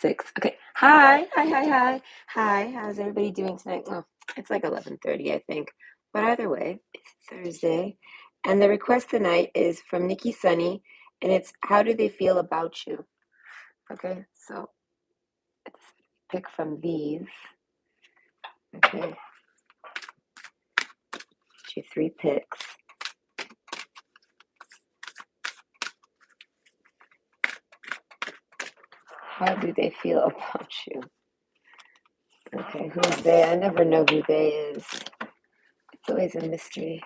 6. Okay. Hi. Hi, hi, hi. Hi. How's everybody doing tonight? Well, it's like 11:30, I think. But either way, it's Thursday. And the request tonight is from Nikki Sunny, and it's how do they feel about you? Okay, so let's pick from these. Okay. Get you 3 picks. How do they feel about you? Okay, who's they? I never know who they is. It's always a mystery.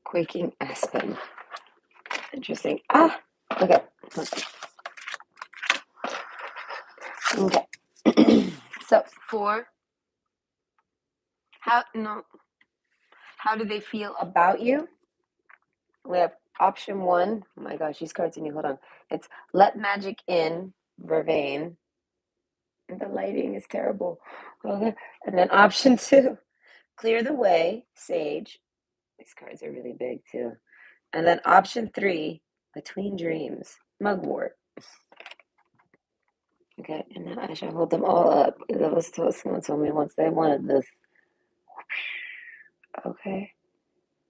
Quaking Aspen. Interesting. Ah, okay. Okay. So for how do they feel about you? We have option 1. Oh my gosh, these cards in you. Hold on. It's let magic in, vervain. The lighting is terrible. Okay. And then option 2, clear the way, sage. These cards are really big too. And then option 3, between dreams, mugwort. Okay, and now I shall hold them all up. That was someone told me once they wanted this. Okay.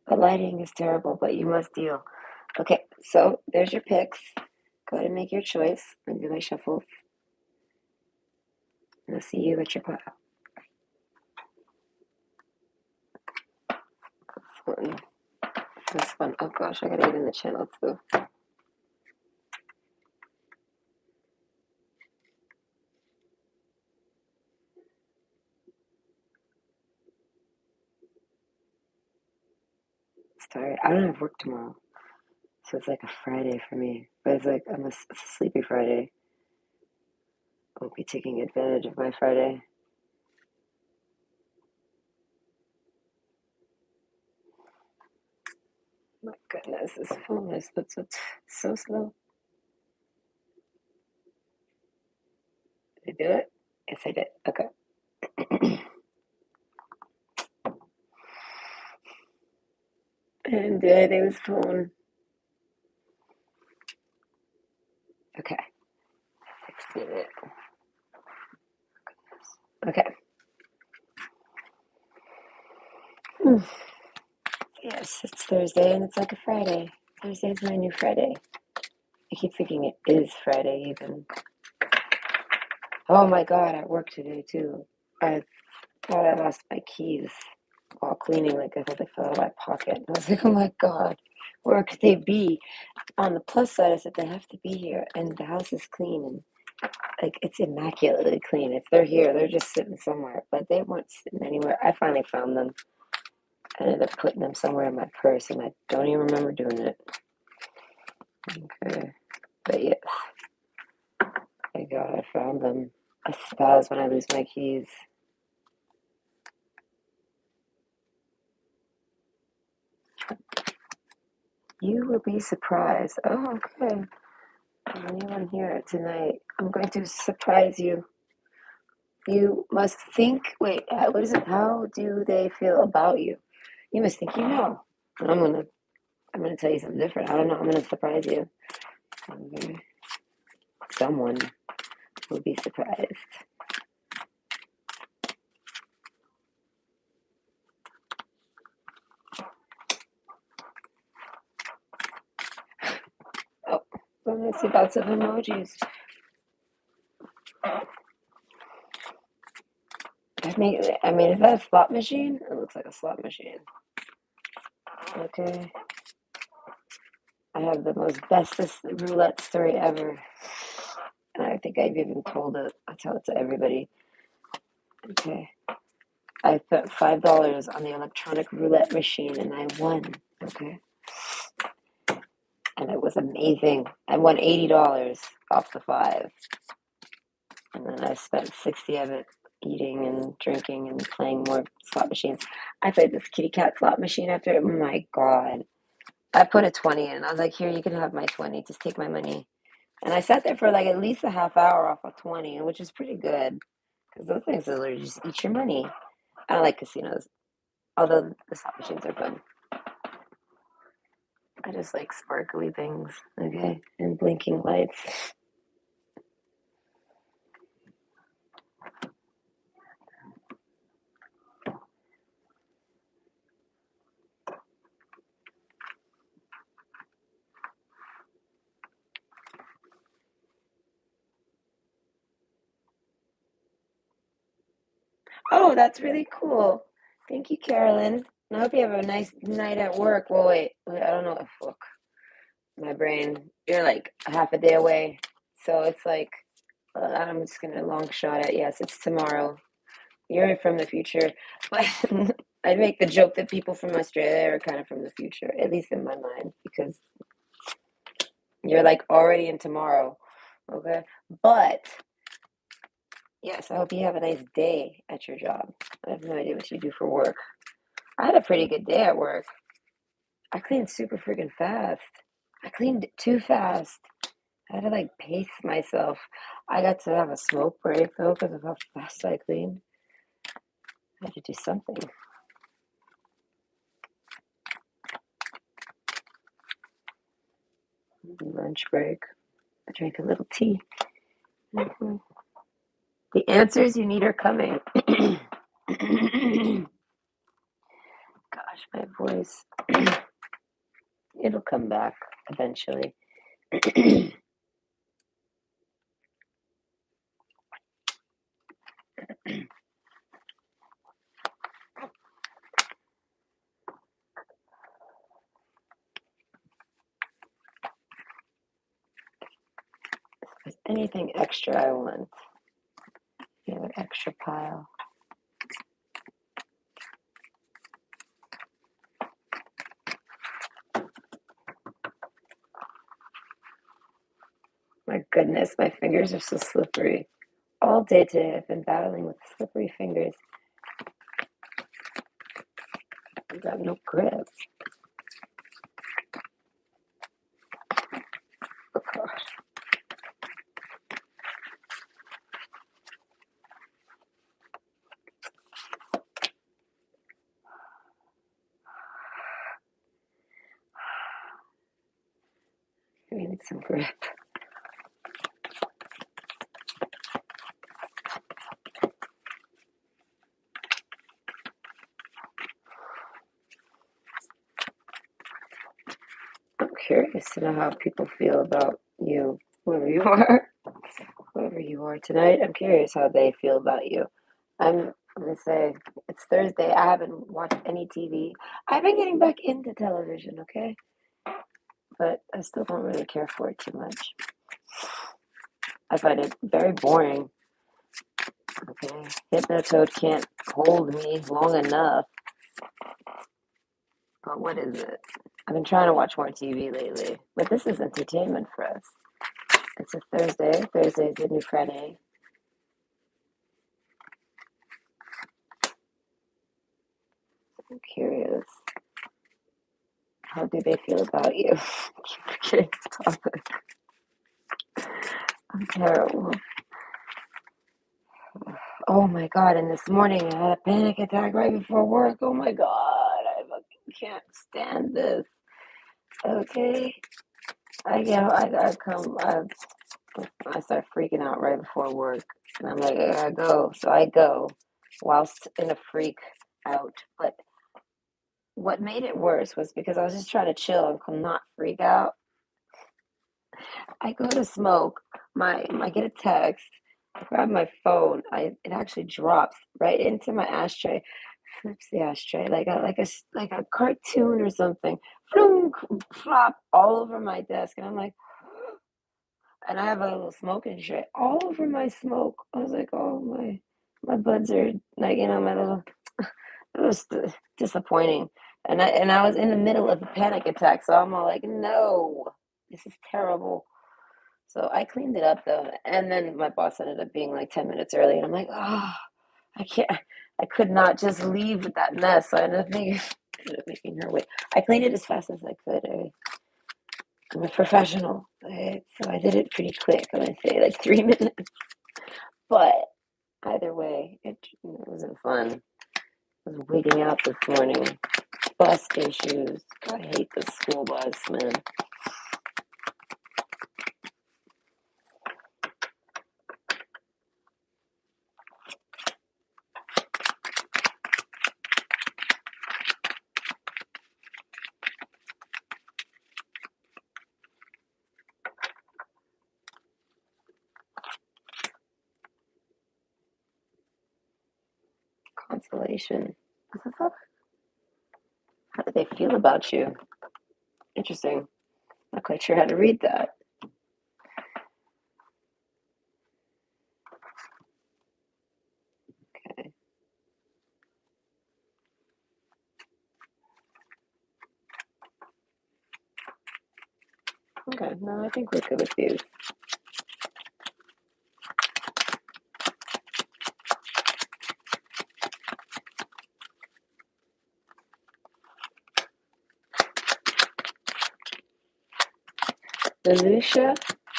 The lighting is terrible, but you must deal. Okay, so there's your picks. Go ahead and make your choice. I'm going to do my shuffle. And I'll see you at your pile. This one. This one. Oh gosh, I got to get in the channel too. Sorry, I don't have work tomorrow. So it's like a Friday for me. But it's like it's a sleepy Friday. I won't be taking advantage of my Friday. My goodness, this phone is so slow. Did I do it? Yes, I did. Okay. And did I do this phone? Okay. Let's do it. Okay. Yes, it's Thursday and it's like a Friday. Thursday's my new Friday. I keep thinking it is Friday even. Oh my God, at work today too. I thought I lost my keys while cleaning. Like I thought they fell out of my pocket. And I was like, oh my God, where could they be? On the plus side, I said they have to be here, and the house is clean and like it's immaculately clean. If they're here, they're just sitting somewhere. But they weren't sitting anywhere. I finally found them. I ended up putting them somewhere in my purse, and I don't even remember doing it. Okay, but yes, thank God I found them. I spaz when I lose my keys. You will be surprised. Oh, okay. Anyone here tonight? I'm going to surprise you. You must think. Wait, what is it? How do they feel about you? You must think you know. And I'm gonna tell you something different. I don't know. I'm gonna surprise you. Okay. Someone will be surprised. Oh, let's see lots of emojis. I mean, is that a slot machine? It looks like a slot machine. Okay. I have the most bestest roulette story ever. And I think I've even told it. I tell it to everybody. Okay. I put $5 on the electronic roulette machine and I won. Okay. And it was amazing. I won $80 off the 5. And then I spent 60 of it eating and drinking and playing more slot machines. I played this kitty cat slot machine after. Oh my God. I put a 20 in. I was like, here, you can have my 20. Just take my money. And I sat there for like at least a half hour off of 20, which is pretty good. Because those things literally just eat your money. I don't like casinos, although the slot machines are fun. I just like sparkly things, okay, and blinking lights. Oh, that's really cool. Thank you, Carolyn. I hope you have a nice night at work. Well, wait, I don't know. Look, my brain, you're like a half a day away. So it's like, I'm just gonna long shot it. Yes, it's tomorrow. You're from the future. But I make the joke that people from Australia are kind of from the future, at least in my mind, because you're like already in tomorrow. Okay. But yes, I hope you have a nice day at your job. I have no idea what you do for work. I had a pretty good day at work. I cleaned super freaking fast. I cleaned too fast. I had to like pace myself. I got to have a smoke break though because of how fast I cleaned. I had to do something. Lunch break. I drank a little tea. Mhm. The answers you need are coming. Gosh, my voice. It'll come back eventually. If there's anything extra I want, the other extra pile. My goodness, my fingers are so slippery. All day today, I've been battling with slippery fingers. I've got no grip. Oh, gosh. I need some grip. I'm curious to know how people feel about you, whoever you are. Whoever you are tonight, I'm curious how they feel about you. I'm gonna say it's Thursday. I haven't watched any TV. I've been getting back into television, okay? But I still don't really care for it too much. I find it very boring. Okay. Hypnotoad can't hold me long enough. But what is it? I've been trying to watch more TV lately. But this is entertainment for us. It's a Thursday. Thursday is the new Friday. I'm curious. How do they feel about you? Keep forgetting the topic. I'm terrible. Oh my god, and this morning I had a panic attack right before work. Oh my god, I fucking can't stand this. Okay. I start freaking out right before work. And I'm like, I gotta go. So I go whilst in a freak out. But what made it worse was because I was just trying to chill and not freak out. I go to smoke. I get a text. I grab my phone. It actually drops right into my ashtray. Flips the ashtray like a cartoon or something. Floom, flop all over my desk, and I'm like, and I have a little smoking tray all over my smoke. I was like, oh my buds are like my little. It was disappointing, and I was in the middle of a panic attack, so I'm all like, no, this is terrible. So I cleaned it up though, and then my boss ended up being like 10 minutes early, and I'm like, oh, I can't, I could not just leave with that mess. So ended up making her wait. I cleaned it as fast as I could. I'm a professional, right? So I did it pretty quick. I'm gonna say like 3 minutes, but either way, it wasn't fun. I was wigging out this morning. bus issues. I hate the school bus, man. Consolation. What the fuck? How do they feel about you? Interesting. Not quite sure how to read that. Okay. Okay. No, I think we're good with you. Lelusha?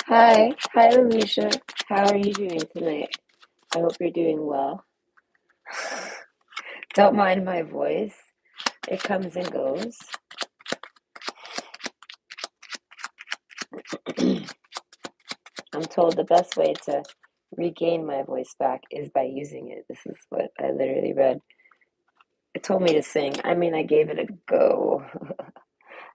Hi. Hi, Lelusha. How are you doing tonight? I hope you're doing well. Don't mind my voice. It comes and goes. I'm told the best way to regain my voice back is by using it. This is what I literally read. It told me to sing. I mean, I gave it a go.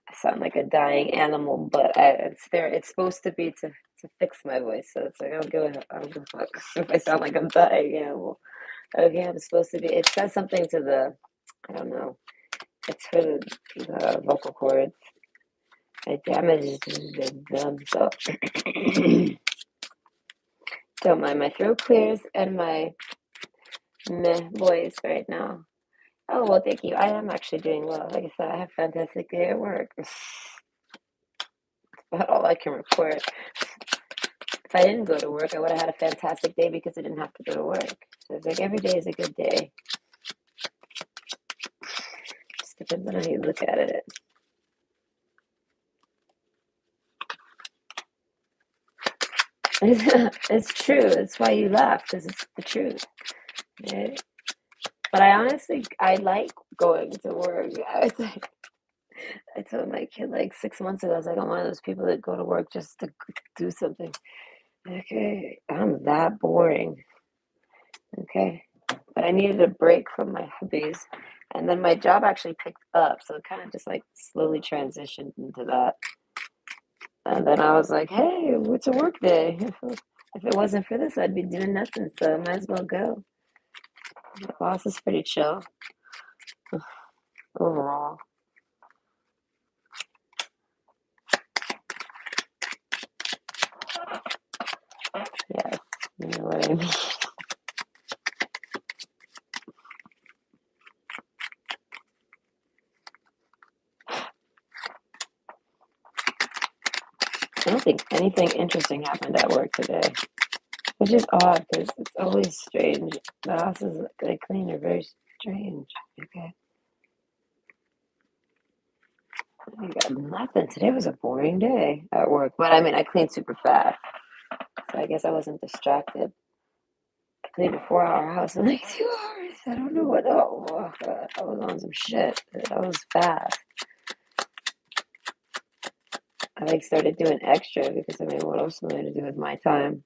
I sound like a dying animal, but it's there. It's supposed to be to fix my voice. So it's like I don't give a fuck if I sound like I'm dying animal. Okay, I'm supposed to be. It says something to the. I don't know. It's for the vocal cords. I damaged them, so don't mind. My throat clears and my meh voice right now. Oh, well, thank you. I am actually doing well. Like I said, I have a fantastic day at work. About all I can report. If I didn't go to work, I would have had a fantastic day because I didn't have to go to work. So it's like every day is a good day. Just depends on how you look at it. It's true. It's why you laugh, because it's the truth. Right? But I like going to work. It's like, I told my kid like 6 months ago, I was like, I'm one of those people that go to work just to do something. Okay, I'm that boring. Okay, but I needed a break from my hobbies. And then my job actually picked up, so it kind of just like slowly transitioned into that. And then I was like, hey, it's a work day. If it wasn't for this, I'd be doing nothing, so I might as well go. The boss is pretty chill overall. Yes, you know what I mean. I don't think anything interesting happened at work today, which is odd because it's always strange. The houses that I clean are very strange. Okay, I got nothing. Today was a boring day at work, but I mean, I cleaned super fast, so I guess I wasn't distracted. I cleaned a 4 hour house in like 2 hours. I don't know what. Oh, God, I was on some shit. That was fast. I like started doing extra because I mean, what else am I going to do with my time?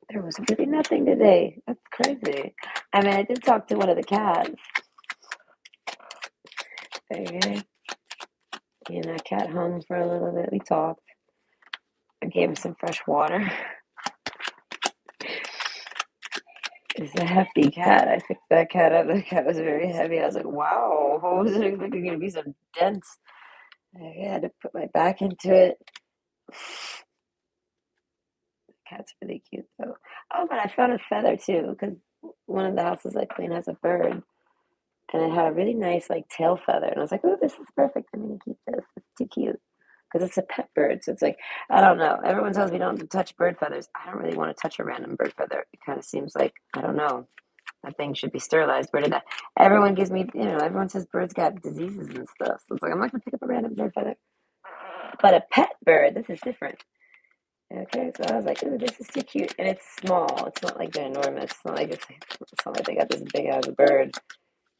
There was really nothing today. That's crazy. I mean, I did talk to one of the cats. Okay. Me and that cat hung for a little bit. We talked. I gave him some fresh water. It's a hefty cat. I picked that cat up. The cat was very heavy. I was like, wow, I wasn't expecting it to be so dense. I had to put my back into it. The cat's really cute though. Oh, but I found a feather too, because one of the houses I clean has a bird. And it had a really nice like tail feather. And I was like, oh, this is perfect. I'm gonna keep this. It's too cute. Because it's a pet bird. So it's like, I don't know. Everyone tells me don't touch bird feathers. I don't really want to touch a random bird feather. It kind of seems like, I don't know. That thing should be sterilized. Where did that? Everyone gives me, everyone says birds got diseases and stuff. So it's like, I'm not going to pick up a random bird feather. But a pet bird, this is different. Okay, so I was like, ooh, this is too cute. And it's small. It's not like they're enormous. It's not like they got this big ass bird.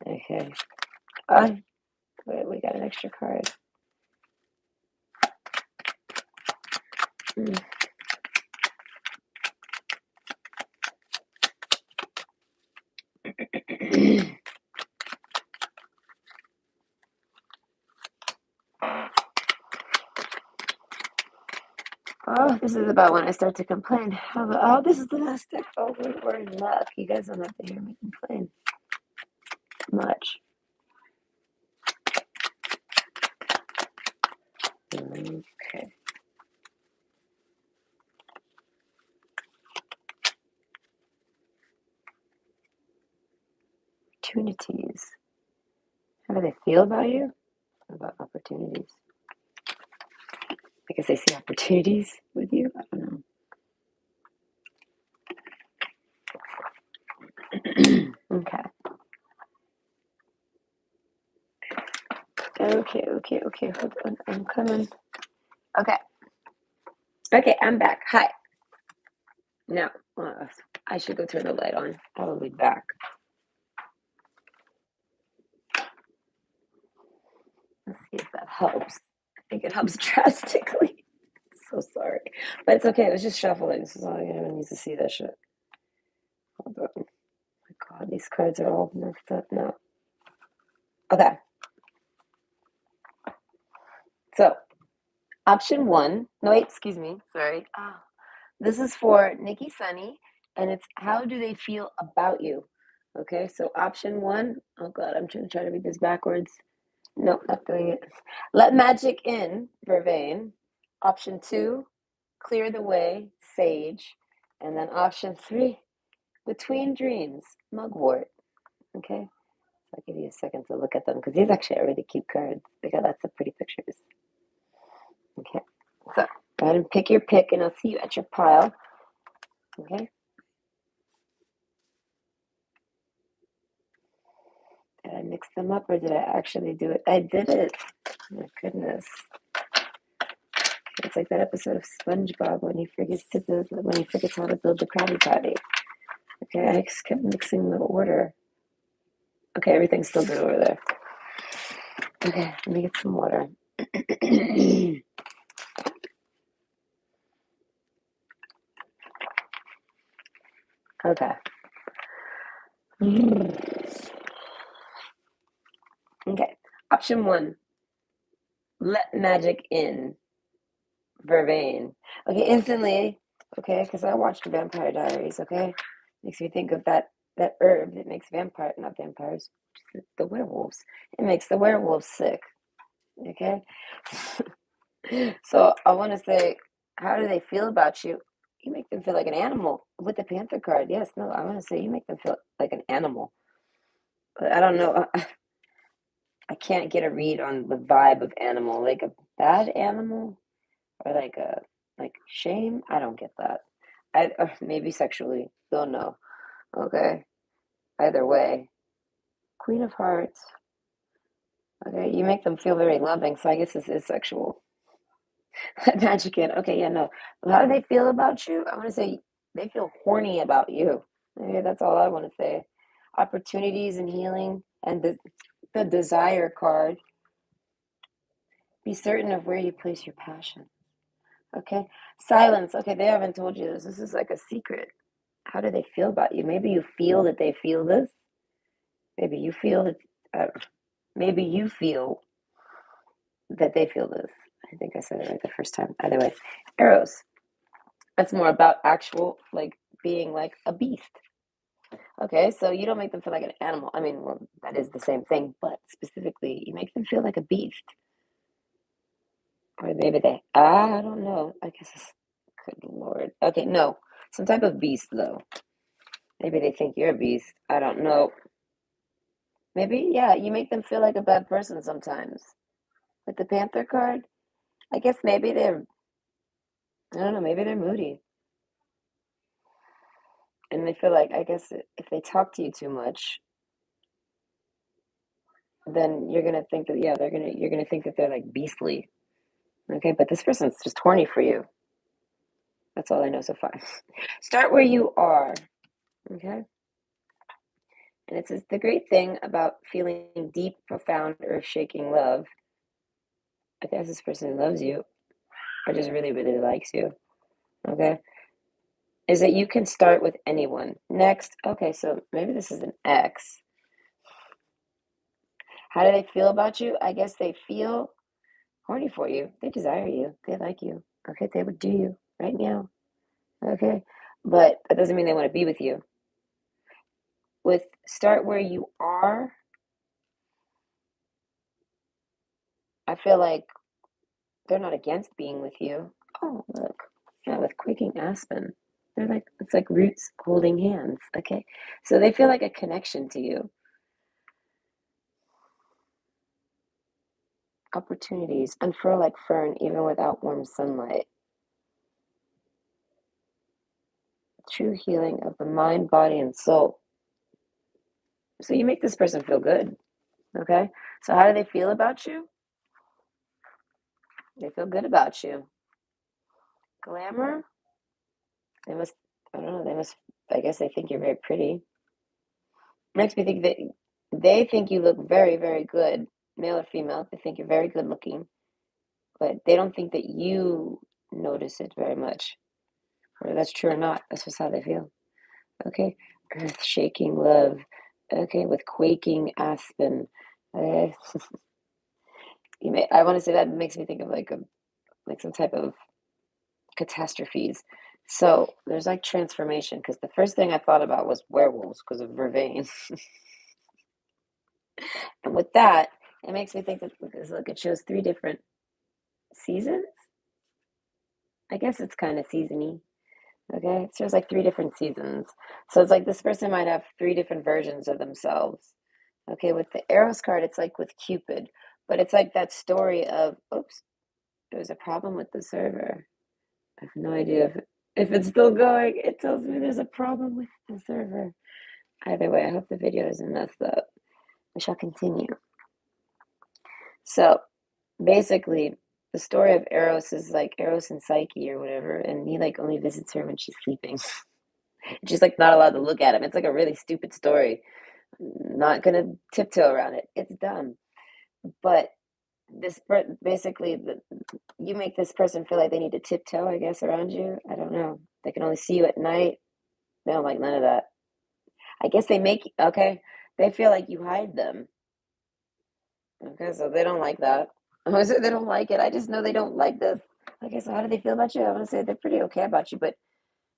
Okay. Wait, we got an extra card. Mm. Oh, this is about when I start to complain. Oh, this is the last deck. Oh, we're in luck. You guys don't have to hear me complain much. Okay. Opportunities. How do they feel about you? About opportunities. I guess they see opportunities with you. I don't know. Okay. Okay. Hold on. I'm coming. Okay. Okay, I'm back. Hi. Now, I should go turn the light on. I will be back. Let's see if that helps. I think it helps drastically. So sorry. But it's okay. It was just shuffling. This is all anyone needs to see that shit. Hold on. Oh my God, these cards are all messed up now. Okay. So, option one. No, wait, excuse me. Sorry. This is for Nikki Sunny, and it's how do they feel about you? Okay, so option one. Oh God, I'm trying to read this backwards. Nope, not doing it. Let magic in, Vervain. Option two, clear the way, Sage. And then option three, between dreams, Mugwort. Okay, so I'll give you a second to look at them because these actually are really cute cards. They got lots of pretty pictures. Okay, so go ahead and pick your pick, and I'll see you at your pile. Okay. Did I mix them up or did I actually do it? I did it. Oh my goodness. It's like that episode of SpongeBob when he forgets how to build the Krabby Patty. Okay, I just kept mixing the order. Okay, everything's still good over there. Okay, let me get some water. Okay. Okay. Option one, let magic in. Vervain. Okay, instantly. Okay, because I watched Vampire Diaries. Okay, makes me think of that herb that makes not vampires, the werewolves. It makes the werewolves sick. Okay, so I want to say, how do they feel about you? You make them feel like an animal with the Panther card. Yes, no, I want to say you make them feel like an animal. But I don't know. I can't get a read on the vibe of animal, like a bad animal or like shame. I don't get that. Maybe sexually. Don't know. Okay. Either way. Queen of Hearts. Okay, you make them feel very loving, so I guess this is sexual. Magic in. Okay, yeah, no. How do they feel about you? I want to say they feel horny about you. Okay, that's all I want to say. Opportunities and healing and the desire card. Be certain of where you place your passion. Okay. Silence. Okay, they haven't told you this. This is like a secret. How do they feel about you? Maybe you feel that they feel this. Maybe you feel that. Maybe you feel that they feel this. I think I said it right the first time. Either way, arrows. That's more about actual, like being like a beast. Okay, so you don't make them feel like an animal. I mean, well, that is the same thing, but specifically, you make them feel like a beast. Or maybe I don't know. I guess good lord. Okay, no, some type of beast though. Maybe they think you're a beast. I don't know. Maybe, yeah, you make them feel like a bad person sometimes. With the Panther card, I guess maybe I don't know, maybe they're moody. And they feel like, I guess if they talk to you too much, then you're gonna think that, yeah, you're gonna think that they're like beastly. Okay, but this person's just horny for you. That's all I know so far. Start where you are, okay? And it says the great thing about feeling deep, profound, earth-shaking love, I guess this person loves you or just really, really likes you, okay, is that you can start with anyone. Next, okay, so maybe this is an ex. How do they feel about you? I guess they feel horny for you. They desire you. They like you. Okay, they would do you right now. Okay, but that doesn't mean they want to be with you. With start where you are, I feel like they're not against being with you. Oh, look. Yeah, with quaking aspen. They're like, it's like roots holding hands. Okay. So they feel like a connection to you. Opportunities unfurl like fern even without warm sunlight. True healing of the mind, body, and soul. So you make this person feel good. Okay. So how do they feel about you? They feel good about you. Glamour? They must, I don't know, they must, I guess they think you're very pretty. Makes me think that they think you look very, very good, male or female. They think you're very good looking, but they don't think that you notice it very much. Whether that's true or not, that's just how they feel. Okay. Earth shaking love. Okay, with quaking aspen. Okay. I want to say that makes me think of like some type of catastrophes. So there's like transformation because the first thing I thought about was werewolves because of Vervain. And with that, it makes me think that because look, it shows three different seasons. I guess it's kind of seasony. Okay, it shows like three different seasons. So it's like this person might have three different versions of themselves. Okay, with the Eros card, it's like with Cupid, but it's like that story of, oops, there was a problem with the server. I have no idea if it's still going. It tells me there's a problem with the server. Either way, I hope the video isn't messed up. We shall continue. So basically, the story of Eros is like Eros and Psyche or whatever, and he like only visits her when she's sleeping. She's like not allowed to look at him. It's like a really stupid story. Not gonna tiptoe around it. It's dumb. But basically, you make this person feel like they need to tiptoe, I guess, around you. I don't know. They can only see you at night. They don't like none of that. I guess they make, okay, they feel like you hide them. Okay, so they don't like that. I say they don't like it. I just know they don't like this. Okay, so how do they feel about you? I want to say they're pretty okay about you, but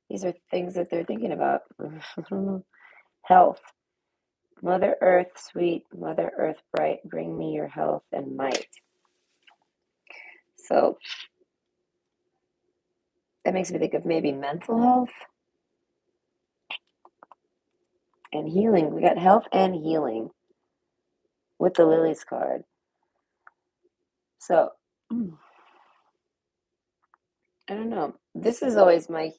these are things that they're thinking about. Health. Mother Earth, sweet, Mother Earth, bright, bring me your health and might. So that makes me think of maybe mental health and healing. We got health and healing with the Lilies card. So I don't know. This is always my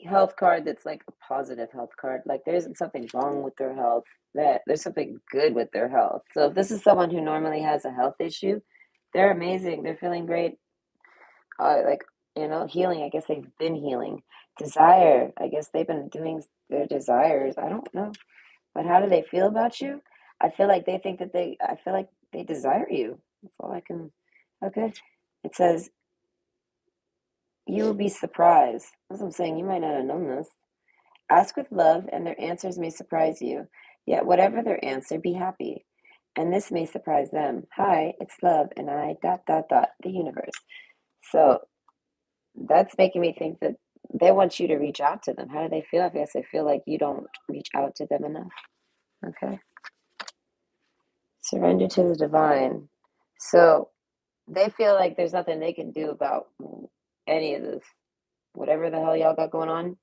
health card that's like a positive health card. Like there isn't something wrong with their health, that there's something good with their health. So if this is someone who normally has a health issue, they're amazing. They're feeling great. Like, healing. I guess they've been healing. Desire. I guess they've been doing their desires. I don't know. But how do they feel about you? I feel like they think that I feel like they desire you. That's all I can. Okay. It says, you will be surprised. That's what I'm saying. You might not have known this. Ask with love, and their answers may surprise you. Yet, whatever their answer, be happy. And this may surprise them. Hi, it's love, and I, dot, dot, dot, the universe. So that's making me think that they want you to reach out to them. How do they feel? I guess they feel like you don't reach out to them enough. Okay. Surrender to the divine. So they feel like there's nothing they can do about any of this. Whatever the hell y'all got going on,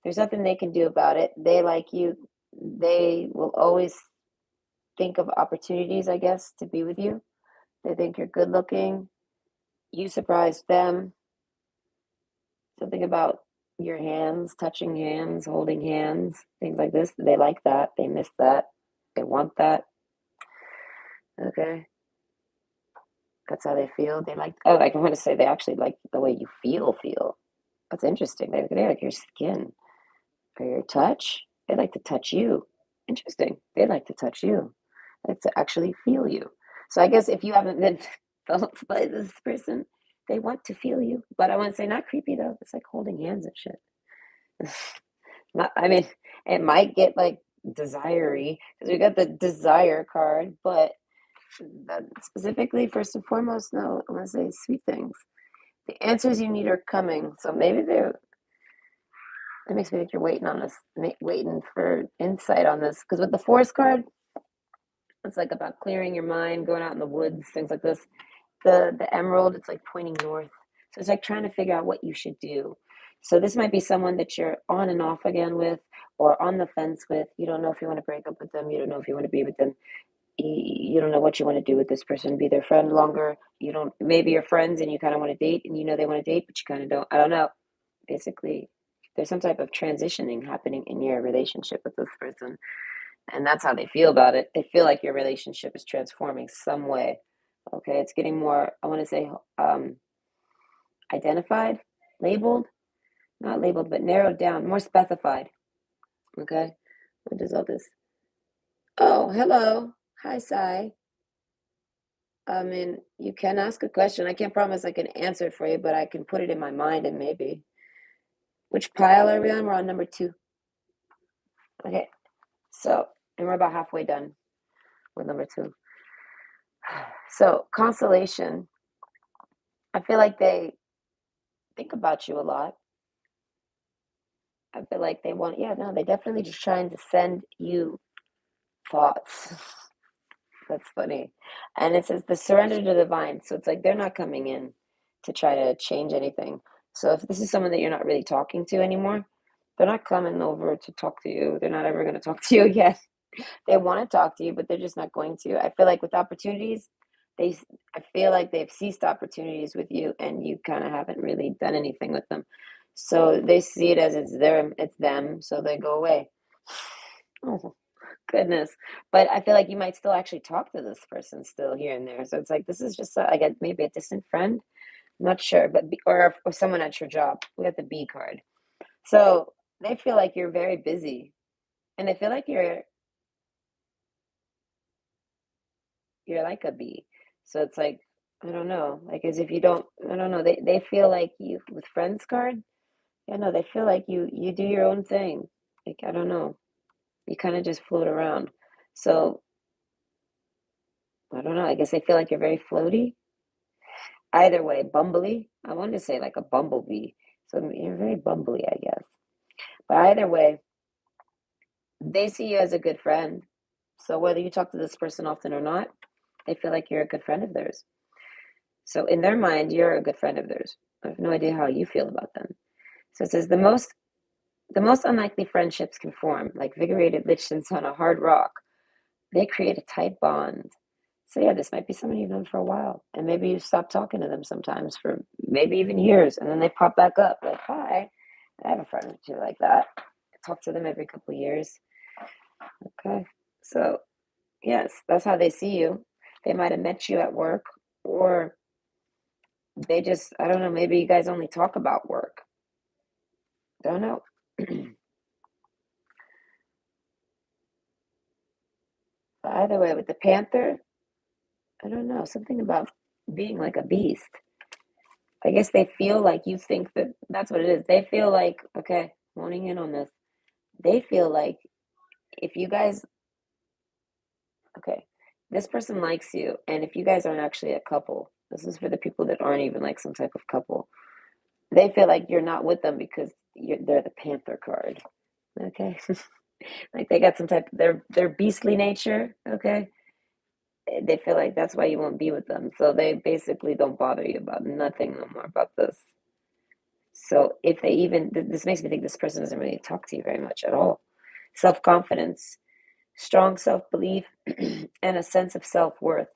there's nothing they can do about it. They like you. They will always think of opportunities, I guess, to be with you. They think you're good looking. You surprise them. Something about your hands, touching hands, holding hands, things like this. They like that. They miss that. They want that. Okay. That's how they feel. They like, oh, I want to say they actually like the way you feel. That's interesting. They like your skin or your touch. They like to touch you. Interesting. They like to touch you. They like to actually feel you. So I guess if you haven't been felt by this person, they want to feel you. But I want to say not creepy though. It's like holding hands and shit. Not, I mean, it might get like desire-y because we got the desire card, but that specifically, first and foremost, no, I want to say sweet things. The answers you need are coming. So maybe they're, it makes me think you're waiting on this, waiting for insight on this. Because with the forest card, it's like about clearing your mind, going out in the woods, things like this. The emerald, it's like pointing north. So it's like trying to figure out what you should do. So this might be someone that you're on and off again with, or on the fence with. You don't know if you want to break up with them. You don't know if you want to be with them. You don't know what you want to do with this person. Be their friend longer. You don't. Maybe you're friends and you kind of want to date, and you know they want to date, but you kind of don't. I don't know. Basically, there's some type of transitioning happening in your relationship with this person, and that's how they feel about it. They feel like your relationship is transforming some way. Okay, it's getting more, I want to say, identified, labeled, not labeled, but narrowed down, more specified. Okay, what does all this? Oh, hello. Hi, Sai. I mean, you can ask a question. I can't promise I can answer it for you, but I can put it in my mind and maybe. Which pile are we on? We're on number 2. Okay, so, and we're about halfway done with number 2. So, constellation, I feel like they think about you a lot. I feel like they want, yeah, no, they definitely just trying to send you thoughts. That's funny. And it says the surrender to the divine. So it's like they're not coming in to try to change anything. So if this is someone that you're not really talking to anymore, they're not coming over to talk to you. They're not ever going to talk to you again. They want to talk to you, but they're just not going to. I feel like with opportunities, they, I feel like they've ceased opportunities with you, and you kind of haven't really done anything with them. So they see it as it's them, so they go away. Oh goodness, but I feel like you might still actually talk to this person still here and there. So it's like this is just like maybe a distant friend. I'm not sure, but or someone at your job. We got the B card. So they feel like you're very busy, and they feel like you're like a bee. So it's like, I don't know, like as if you don't, I don't know. They feel like you with friends card. Yeah, no, they feel like you do your own thing. Like I don't know, you kind of just float around. So I don't know. I guess they feel like you're very floaty. Either way, bumbly. I wanted to say like a bumblebee. So you're very bumbly, I guess. But either way, they see you as a good friend. So whether you talk to this person often or not, they feel like you're a good friend of theirs. So in their mind, you're a good friend of theirs. I have no idea how you feel about them. So it says the most unlikely friendships can form, like vigorated lichens on a hard rock. They create a tight bond. So yeah, this might be someone you've known for a while, and maybe you stop talking to them sometimes for maybe even years, and then they pop back up like, "Hi, I have a friend or two like that. I talk to them every couple of years." Okay, so yes, that's how they see you. They might have met you at work, or they just, I don't know, maybe you guys only talk about work. Don't know. Either way, with the panther, I don't know, something about being like a beast. I guess they feel like you think that that's what it is. They feel like, okay, honing in on this. They feel like if you guys, okay, this person likes you, and if you guys aren't actually a couple, this is for the people that aren't even like some type of couple. They feel like you're not with them because they're the Panther card. Okay, like they got some type of their beastly nature. Okay, they feel like that's why you won't be with them. So they basically don't bother you about nothing no more about this. So if they even, this makes me think this person doesn't really talk to you very much at all. Self confidence, strong self belief, and a sense of self worth.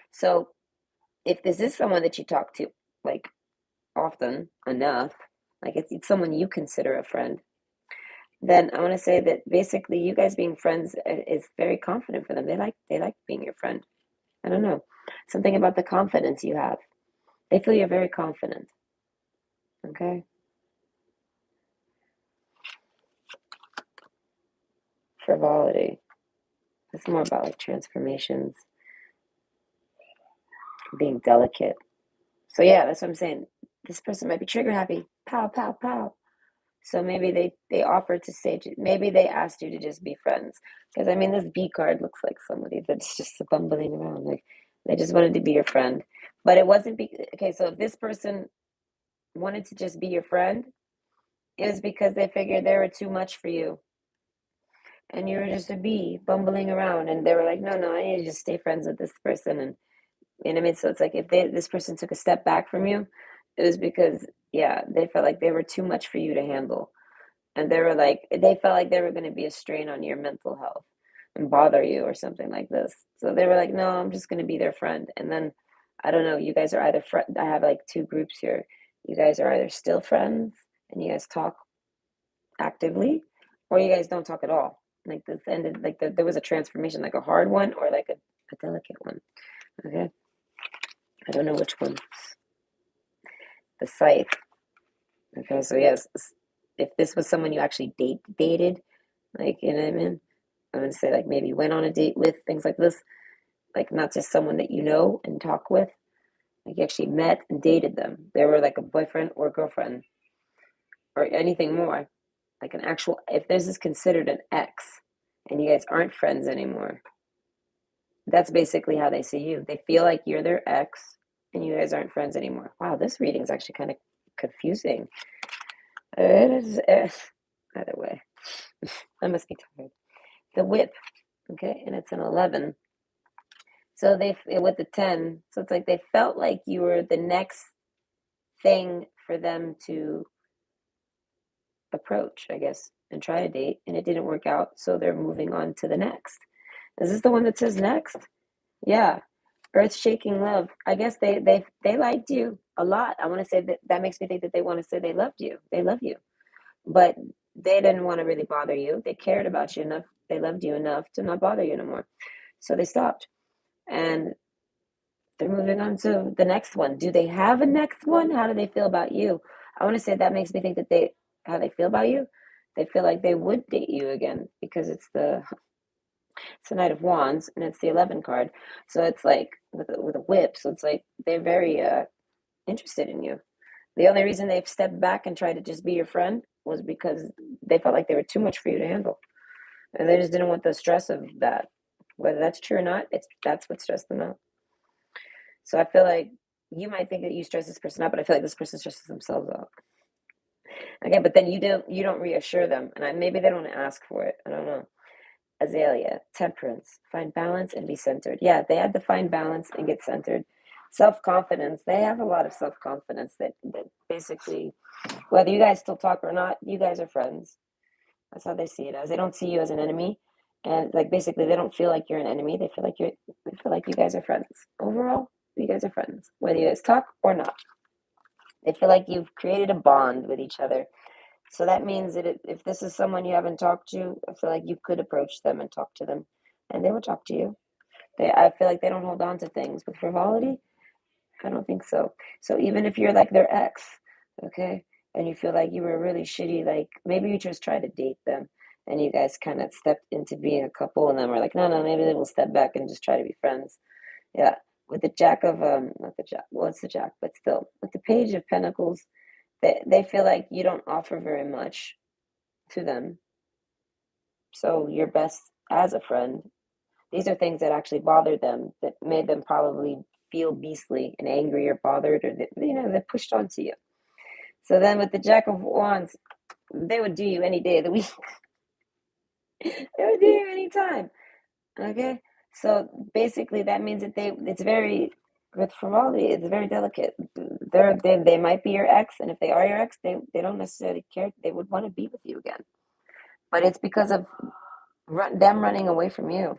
So if this is someone that you talk to like often enough, like it's someone you consider a friend, then I want to say that basically you guys being friends is very confident for them. They like being your friend. I don't know. Something about the confidence you have. They feel you're very confident. Okay? Frivolity. It's more about like transformations, being delicate. So yeah, that's what I'm saying. This person might be trigger happy. Pow, pow, pow. So maybe they offered to say, maybe they asked you to just be friends. Because I mean, this B card looks like somebody that's just bumbling around. Like they just wanted to be your friend. But it wasn't okay. So if this person wanted to just be your friend, it was because they figured they were too much for you. And you were just a bee bumbling around. And they were like, no, no, I need to just stay friends with this person. And you know what I mean? So it's like if this person took a step back from you, it was because, yeah, they felt like they were too much for you to handle. And they felt like they were going to be a strain on your mental health and bother you or something like this. So they were like, no, I'm just going to be their friend. And then I don't know, you guys are either I have like two groups here. You guys are either still friends and you guys talk actively, or you guys don't talk at all. Like this ended, like there was a transformation, like a hard one or like a delicate one. Okay. I don't know which one. The scythe. Okay. So, yes, if this was someone you actually dated, like, you know what I mean? I'm going to say, like, maybe went on a date with, things like this. Like, not just someone that you know and talk with. Like, you actually met and dated them. They were like a boyfriend or girlfriend or anything more. Like, an actual, if this is considered an ex and you guys aren't friends anymore, that's basically how they see you. They feel like you're their ex and you guys aren't friends anymore. Wow, this reading is actually kind of confusing. It is, either way, I must be tired. The whip, okay, and it's an 11. So they, with the 10, so it's like they felt like you were the next thing for them to approach, I guess, and try to date, and it didn't work out, so they're moving on to the next. Is this the one that says next? Yeah. Earth shaking love. I guess they liked you a lot. I want to say that that makes me think that they want to say they loved you. They love you. But they didn't want to really bother you. They cared about you enough. They loved you enough to not bother you no more. So they stopped. And they're moving on to the next one. Do they have a next one? How do they feel about you? I want to say that makes me think that how they feel about you, they feel like they would date you again because it's the Knight of Wands and it's the 11 card. So it's like with a whip. So it's like they're very interested in you. The only reason they've stepped back and tried to just be your friend was because they felt like they were too much for you to handle. And they just didn't want the stress of that. Whether that's true or not, that's what stressed them out. So I feel like you might think that you stress this person out, but I feel like this person stresses themselves out. Okay, but then you don't reassure them, and maybe they don't ask for it. I don't know. Azalea, temperance, find balance and be centered. Yeah, they had to find balance and get centered. Self confidence. They have a lot of self confidence that basically, whether you guys still talk or not, you guys are friends. That's how they see it as. They don't see you as an enemy, and like basically, they don't feel like you're an enemy. They feel like you guys are friends. Overall, you guys are friends, whether you guys talk or not. They feel like you've created a bond with each other. So that means that if this is someone you haven't talked to, I feel like you could approach them and talk to them, and they will talk to you. I feel like they don't hold on to things with frivolity. I don't think so. So even if you're like their ex, okay, and you feel like you were really shitty, like maybe you just tried to date them, and you guys kind of stepped into being a couple, and then we're like, no, no, maybe they will step back and just try to be friends. Yeah, with the Jack of not the Jack, well, it's the Jack, but still, with the Page of Pentacles, they feel like you don't offer very much to them. So you're best as a friend. These are things that actually bothered them, that made them probably feel beastly and angry or bothered, or that, they pushed onto you. So then with the Jack of Wands, they would do you any day of the week. They would do you anytime. Okay? So basically that means that it's very, with frivolity, it's very delicate. They might be your ex, and if they are your ex, they don't necessarily care. They would want to be with you again. But it's because of them running away from you.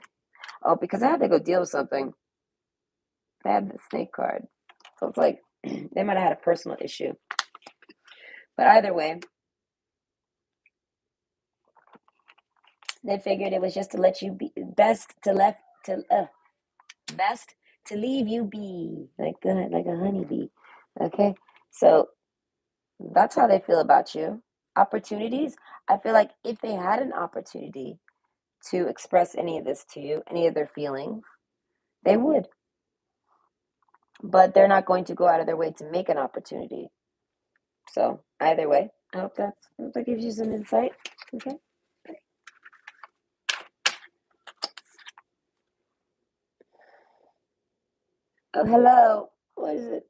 Oh, because I had to go deal with something. They had the snake card. So it's like they might have had a personal issue. But either way, they figured it was just to let you be best to leave you be like a honeybee. Okay? So That's how they feel about you. Opportunities, I feel like if they had an opportunity to express any of this to you, any of their feelings, they would. But they're not going to go out of their way to make an opportunity. So either way, I hope that gives you some insight. Okay. Oh, hello. What is it?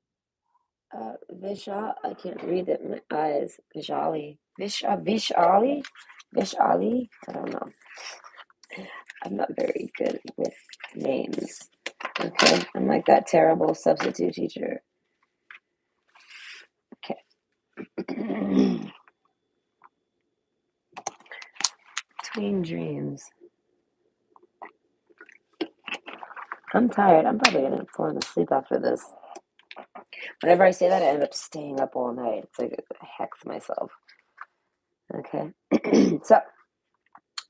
Vishal. I can't read it. My eyes. Vishali. Vishali. Vishali. I don't know. I'm not very good with names. Okay. I'm like that terrible substitute teacher. Okay. Between dreams. I'm tired. I'm probably gonna fall asleep after this. Whenever I say that, I end up staying up all night. It's like I hex myself. Okay. So,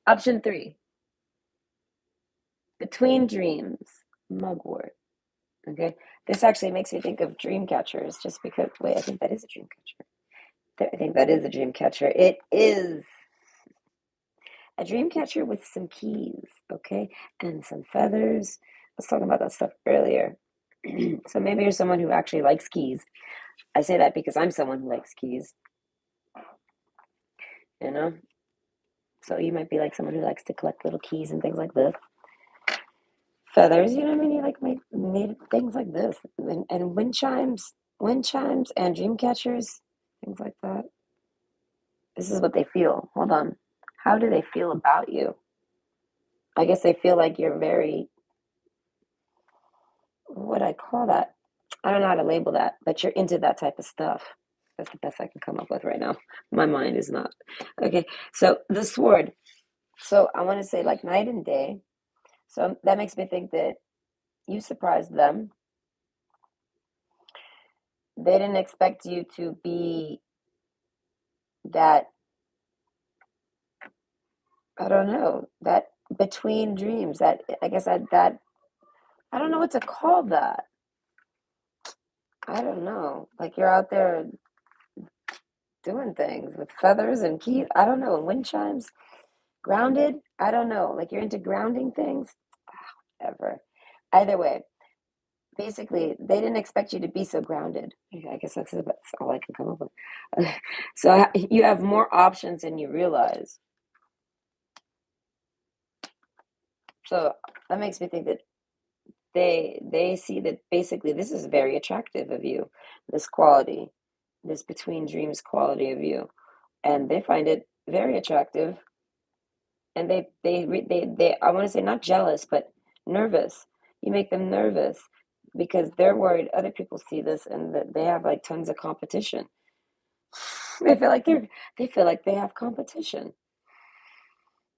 option 3, between dreams, mugwort. Okay. This actually makes me think of dream catchers just because, wait, I think that is a dream catcher. I think that is a dream catcher. It is a dream catcher with some keys, okay, and some feathers. I was talking about that stuff earlier. So maybe you're someone who actually likes keys. I say that because I'm someone who likes keys, you know? So you might be like someone who likes to collect little keys and things like this. Feathers, you know what I mean? You like made things like this. And wind chimes and dream catchers, things like that. This is what they feel. Hold on. How do they feel about you? I guess they feel like you're very, what do I call that? I don't know how to label that, but you're into that type of stuff. That's the best I can come up with right now. My mind is not. Okay, so the sword. So I want to say like night and day. So that makes me think that you surprised them. They didn't expect you to be that, I don't know, that between dreams, that I guess that I don't know what to call that. I don't know. Like you're out there doing things with feathers and keys. I don't know. Wind chimes, grounded. I don't know. Like you're into grounding things. Ever. Either way, basically, they didn't expect you to be so grounded. I guess that's all I can come up with. So you have more options than you realize. So that makes me think that they see that basically this is very attractive of you, this quality, this between dreams quality of you, and they find it very attractive, and they I want to say not jealous but nervous. You make them nervous because they're worried other people see this and that they have like tons of competition. They feel like they have competition.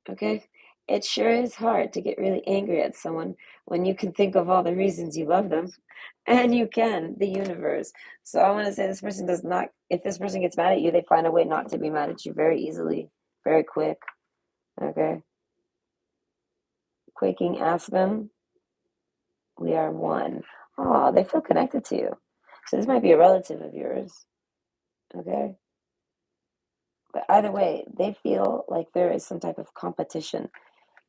Okay? It sure is hard to get really angry at someone when you can think of all the reasons you love them. And you can, the universe. So I want to say this person does not, if this person gets mad at you, they find a way not to be mad at you very easily, very quick. Okay? Quaking Aspen, we are one. Oh, they feel connected to you. So this might be a relative of yours. Okay? But either way, they feel like there is some type of competition.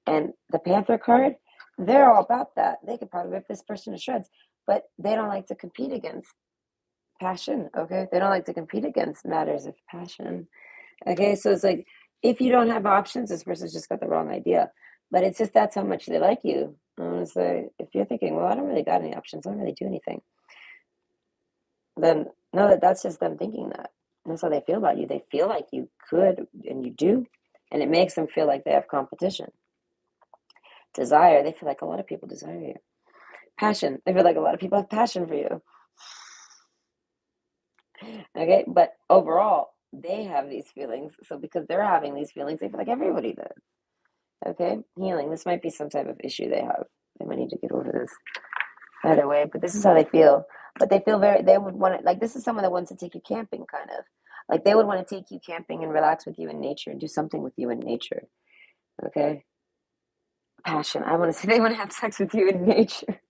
And the Panther card, they're all about that. They could probably rip this person to shreds, but they don't like to compete against passion. Okay. They don't like to compete against matters of passion. Okay. So it's like, if you don't have options, this person's just got the wrong idea. But it's just that's how much they like you. I want to say, if you're thinking, well, I don't really got any options, I don't really do anything, then know that that's just them thinking that. That's how they feel about you. They feel like you could and you do, and it makes them feel like they have competition. Desire, they feel like a lot of people desire you. Passion, they feel like a lot of people have passion for you. Okay, but overall, they have these feelings. So because they're having these feelings, they feel like everybody does. Okay, healing. This might be some type of issue they have. They might need to get over this. Either way, but this is how they feel. But they feel they would want to, like, this is someone that wants to take you camping, kind of. Like, they would want to take you camping and relax with you in nature and do something with you in nature. Okay? Passion. I want to say they want to have sex with you in nature.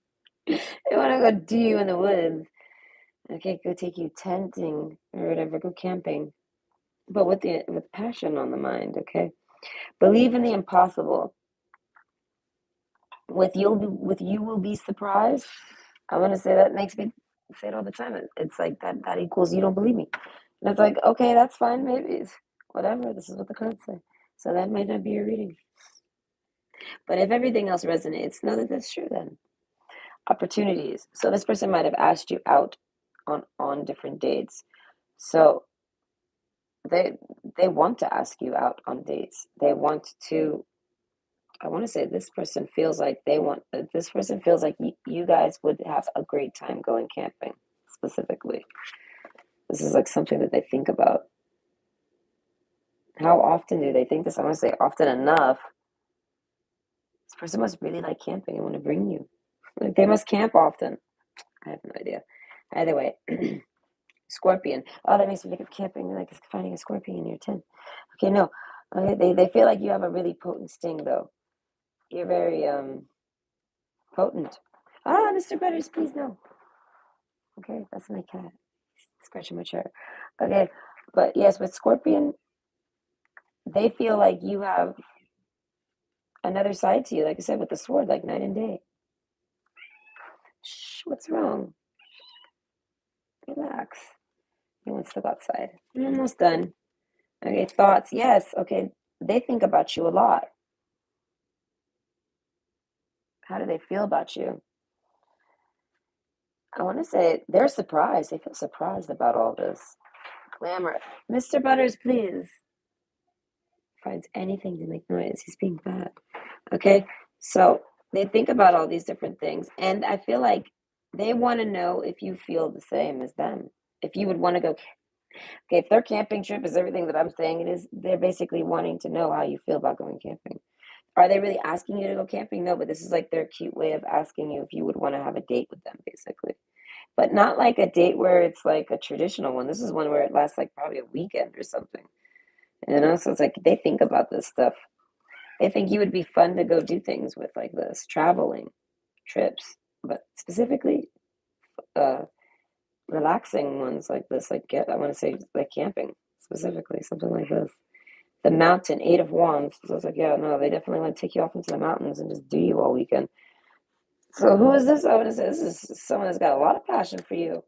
They want to go do you in the woods. Okay, go take you tenting or whatever, go camping, but with passion on the mind. Okay, believe in the impossible. With you will be surprised. I want to say that makes me say it all the time. It's like that equals you don't believe me. And it's like, okay, that's fine. Maybe it's whatever. This is what the cards say. So that might not be your reading. But if everything else resonates, know that that's true then. Opportunities. So this person might have asked you out on different dates. So they they want to ask you out on dates. They want to I want to say this person feels like you guys would have a great time going camping specifically. This is like something that they think about. How often do they think this? I want to say often enough. This person must really like camping and want to bring you. Like they must camp often. I have no idea. Either way, scorpion. Oh, that makes me think of camping, like finding a scorpion in your tent. Okay, no. Okay, they feel like you have a really potent sting though. You're very potent. Ah, Mr. Butters, please no. Okay, that's my cat scratching my chair. Okay, but yes, with scorpion, they feel like you have another side to you. Like I said, with the sword, like night and day. Shh, what's wrong? Relax. You want to step outside. You're almost done. Okay, thoughts. Yes. Okay, they think about you a lot. How do they feel about you? I want to say they're surprised. They feel surprised about all this. Glamour. Mr. Butters, please. Finds anything to make noise. He's being bad. Okay, so they think about all these different things, and I feel like they want to know if you feel the same as them. If you would want to go, okay, if their camping trip is everything that I'm saying it is, they're basically wanting to know how you feel about going camping. Are they really asking you to go camping? No, but this is like their cute way of asking you if you would want to have a date with them, basically. But not like a date where it's like a traditional one. This is one where it lasts like probably a weekend or something. So it's like they think about this stuff. They think you would be fun to go do things with like this, traveling, trips, but specifically uh relaxing ones like this, like get I want to say like camping specifically, something like this. The mountain, eight of wands. So it's like, yeah, no, they definitely want to take you off into the mountains and just do you all weekend. So who is this? I want to say this is someone that's got a lot of passion for you.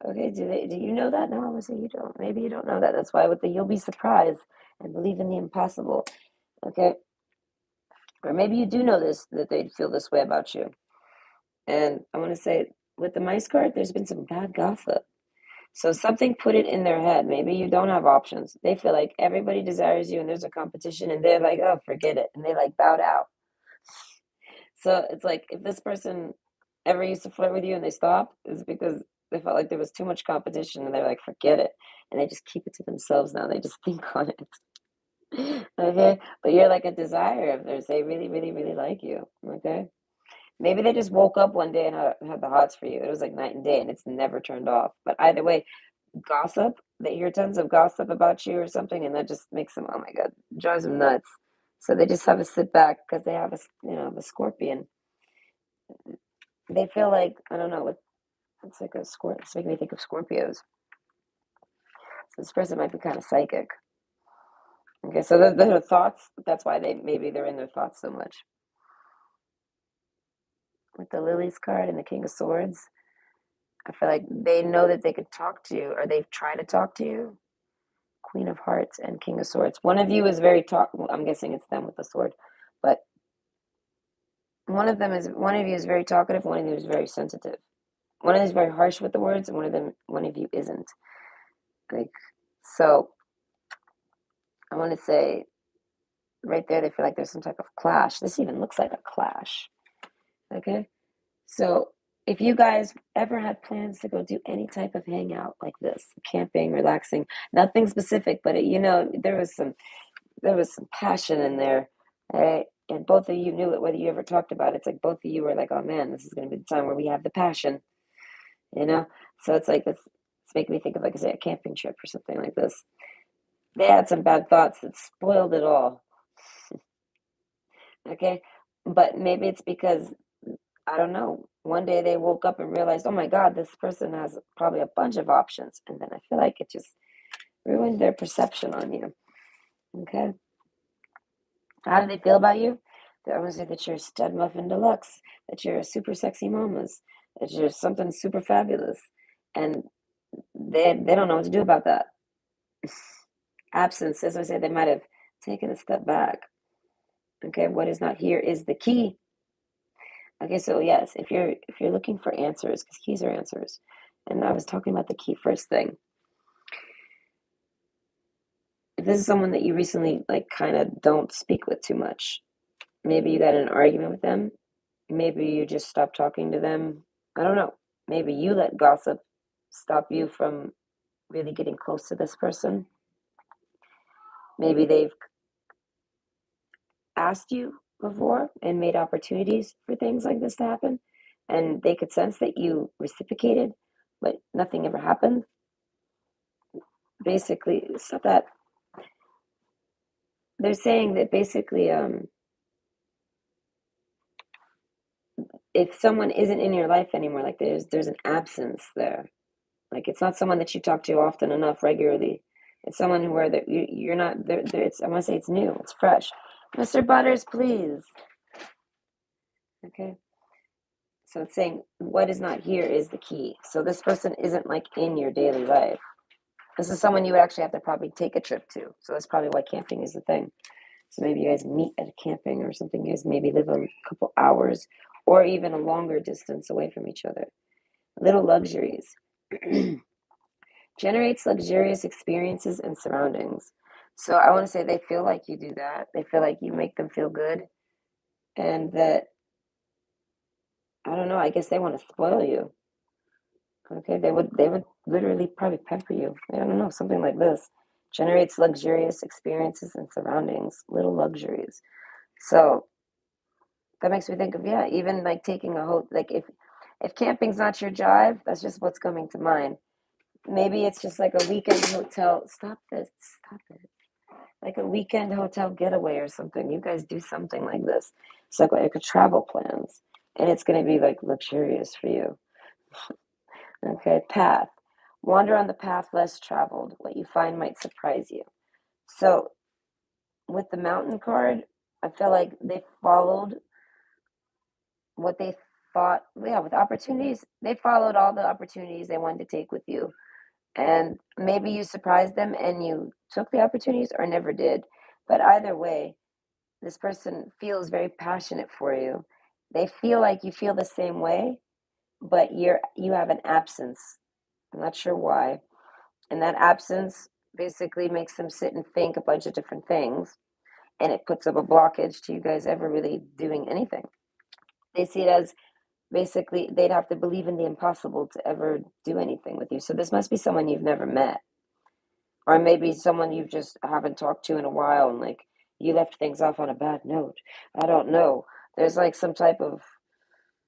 Okay, do you know that? No, I would say you don't. Maybe you don't know that. That's why with the you'll be surprised and believe in the impossible. Okay. Or maybe you do know this that they'd feel this way about you. And I want to say with the mice card, there's been some bad gossip. So something put it in their head. Maybe you don't have options. They feel like everybody desires you and there's a competition and they're like, oh, forget it. And they like bowed out. So it's like if this person ever used to flirt with you and they stopped, it's because they felt like there was too much competition and they're like, forget it. And they just keep it to themselves now. They just think on it. Okay. But you're like a desire of theirs. They really, really, really like you. Okay. Maybe they just woke up one day and had the hots for you. It was like night and day and it's never turned off. But either way, gossip, they hear tons of gossip about you or something, and that just makes them, oh my God, drives them nuts. So they just have to sit back because they have the scorpion. They feel like, I don't know, it's like a scorpion. It's making me think of Scorpios. So this person might be kind of psychic. Okay, so their thoughts, that's why maybe they're in their thoughts so much. With the Lilies card and the King of Swords, I feel like they know that they could talk to you or they've tried to talk to you. Queen of Hearts and King of Swords. One of you is very talk. Well, I'm guessing it's them with the sword, but one of you is very talkative. One of you is very sensitive. One of you is very harsh with the words, and one of you isn't. Like so, I want to say right there, they feel like there's some type of clash. This even looks like a clash. Okay, so if you guys ever had plans to go do any type of hangout like this, camping, relaxing, nothing specific, but there was some passion in there, right? And both of you knew it, whether you ever talked about it. It's like both of you were like, oh man, this is going to be the time where we have the passion, you know? So it's like, it's making me think of, like I say, a camping trip or something like this. They had some bad thoughts that spoiled it all, okay? But maybe it's because, I don't know, One day they woke up and realized, oh my God, this person has probably a bunch of options. And then I feel like it just ruined their perception on you. Okay. How do they feel about you? They always say that you're a stud muffin deluxe, that you're a super sexy mamas, that you're something super fabulous. And they don't know what to do about that. Absence, as I said, they might have taken a step back. Okay, what is not here is the key. Okay, so yes, if you're looking for answers, because keys are answers, and I was talking about the key first thing. If this is someone that you recently like kind of don't speak with too much, maybe you got in an argument with them, maybe you just stopped talking to them. I don't know. Maybe you let gossip stop you from really getting close to this person. Maybe they've asked you before and made opportunities for things like this to happen, and they could sense that you reciprocated, but nothing ever happened. Basically, so that they're saying that basically, if someone isn't in your life anymore, like there's an absence there. Like it's not someone that you talk to often enough, regularly. It's someone where that you're not there. It's, I want to say it's new, it's fresh. Mr. Butters, please. Okay. So it's saying what is not here is the key. So this person isn't like in your daily life. This is someone you would actually have to probably take a trip to. So that's probably why camping is the thing. So maybe you guys meet at a camping or something. You guys maybe live a couple hours or even a longer distance away from each other. Little luxuries. Generates luxurious experiences and surroundings. So I want to say they feel like you do that. They feel like you make them feel good. And that, I don't know, I guess they want to spoil you. Okay, they would literally probably pamper you. I don't know, something like this. Generates luxurious experiences and surroundings, little luxuries. So that makes me think of, yeah, even like taking a like if camping's not your drive, that's just what's coming to mind. Maybe it's just like a weekend hotel. Stop this. Stop it. Like a weekend hotel getaway or something. You guys do something like this. It's like a travel plans. And it's gonna be like luxurious for you. Okay, path. Wander on the path less traveled. What you find might surprise you. So with the mountain card, I feel like they followed what they thought, yeah, with opportunities, they followed all the opportunities they wanted to take with you. And maybe you surprised them and you took the opportunities or never did. But either way, this person feels very passionate for you. They feel like you feel the same way, but you have an absence. I'm not sure why. And that absence basically makes them sit and think a bunch of different things. And it puts up a blockage to you guys ever really doing anything. They see it as basically they'd have to believe in the impossible to ever do anything with you. So this must be someone you've never met. Or maybe someone you just haven't talked to in a while and like you left things off on a bad note. I don't know. There's like some type of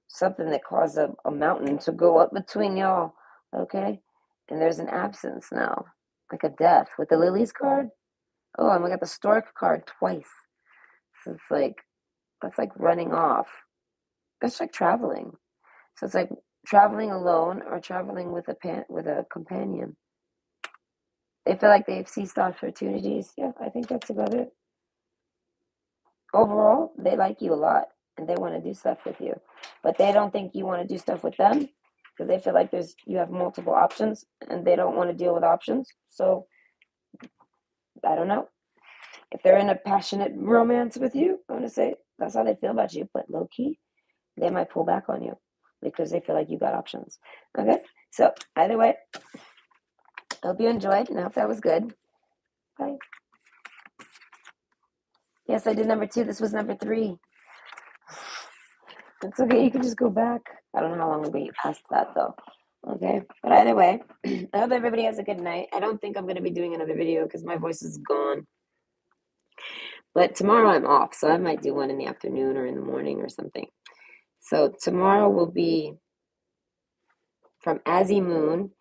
something that caused a mountain to go up between y'all. Okay? And there's an absence now. Like a death. With the lilies card? Oh, and we got the stork card twice. So it's like that's like running off. That's like traveling. So it's like traveling alone or traveling with a companion. They feel like they've seized opportunities. Yeah, I think that's about it. Overall, they like you a lot and they want to do stuff with you, but they don't think you want to do stuff with them because they feel like you have multiple options and they don't want to deal with options. So I don't know if they're in a passionate romance with you. I want to say that's how they feel about you, but low key, they might pull back on you because they feel like you got options. Okay, so either way, I hope you enjoyed and I hope that was good. Bye. Yes, I did number 2. This was number 3. It's okay. You can just go back. I don't know how long ago you passed that though. Okay. But either way, I hope everybody has a good night. I don't think I'm going to be doing another video because my voice is gone. But tomorrow I'm off, so I might do one in the afternoon or in the morning or something. So tomorrow will be from Azzy Moon,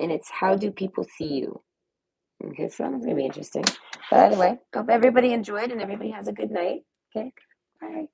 and it's How Do People See You? Okay, so that's going to be interesting. But either way, hope everybody enjoyed and everybody has a good night. Okay. Bye.